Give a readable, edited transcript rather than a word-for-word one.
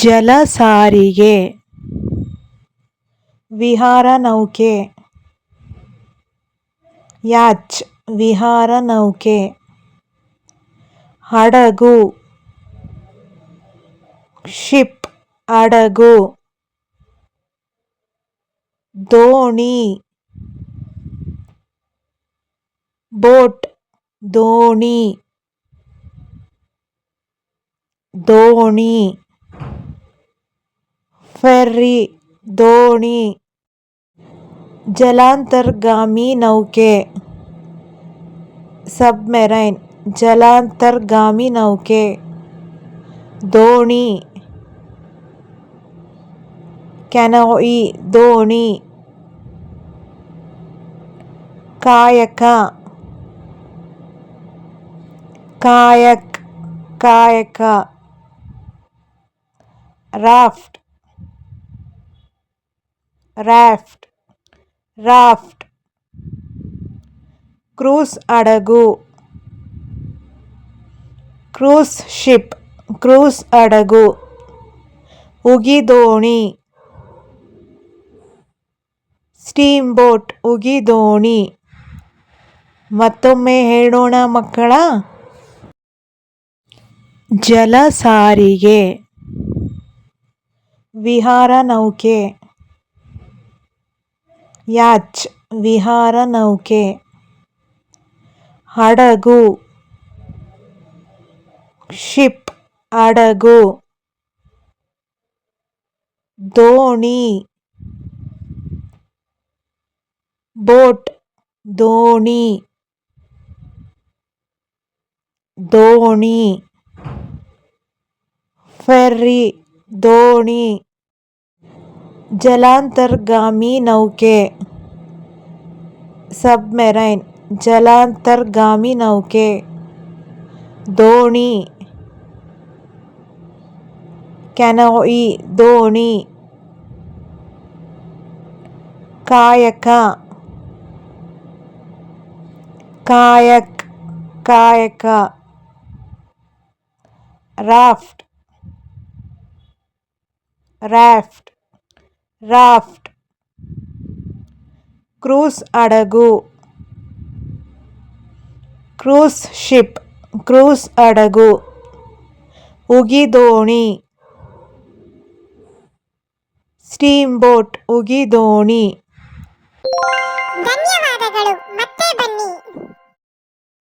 ಜಲ ಸಾರಿಗೆ, ವಿಹಾರ ನೌಕೆ, ಯಾಚ್ ವಿಹಾರ ನೌಕೆ, ಹಡಗು ಶಿಪ್ ಹಡಗು, ದೋಣಿ ಬೋಟ್ ದೋಣಿ, ದೋಣಿ, ಫೆರ್ರಿ ದೋಣಿ, ಜಲಾಂತರ್ಗಾಮಿ ನೌಕೆ, ಸಬ್ಮೆರೈನ್ ಜಲಾಂತರ್ಗಾಮಿ ನೌಕೆ, ದೋಣಿ, ಕ್ಯಾನೋಯಿ ದೋಣಿ, ಕಾಯಕ ಕಾಯಕ್ ಕಾಯಕ, ರಾಫ್ಟ್ ರಾಫ್ಟ್ ರಾಫ್ಟ್, ಕ್ರೂಸ್ ಹಡಗು, ಕ್ರೂಸ್ ಶಿಪ್ ಕ್ರೂಸ್ ಹಡಗು, ಉಗಿದೋಣಿ, ಸ್ಟೀಮ್ ಬೋಟ್ ಉಗಿದೋಣಿ. ಮತ್ತೊಮ್ಮೆ ಹೇಳೋಣ ಮಕ್ಕಳ. ಜಲ ಸಾರಿಗೆ, ವಿಹಾರ ನೌಕೆ, ಯಾಚ್ ವಿಹಾರ ನೌಕೆ, ಹಡಗು ಶಿಪ್ ಹಡಗು, ದೋಣಿ ಬೋಟ್ ದೋಣಿ, ದೋಣಿ, ಫೆರ್ರಿ ದೋಣಿ, ಜಲಾಂತರ್ಗಾಮಿ ನೌಕೆ, ಸಬ್ಮೆರೈನ್ ಜಲಾಂತರ್ಗಾಮಿ ನೌಕೆ, ದೋಣಿ, ಕ್ಯಾನೋಯಿ ದೋಣಿ, ಕಾಯಕ ಕಾಯಕ್ ಕಾಯಕ, ರಾಫ್ಟ್ ರಾಫ್ಟ್ ರಾಫ್ಟ್, ಕ್ರೂಸ್ ಹಡಗು, ಕ್ರೂಸ್ ಶಿಪ್ ಕ್ರೂಸ್ ಹಡಗು, ಉಗಿದೋಣಿ, ಸ್ಟೀಮ್ ಬೋಟ್ ಉಗಿದೋಣಿ. ಧನ್ಯವಾದಗಳು.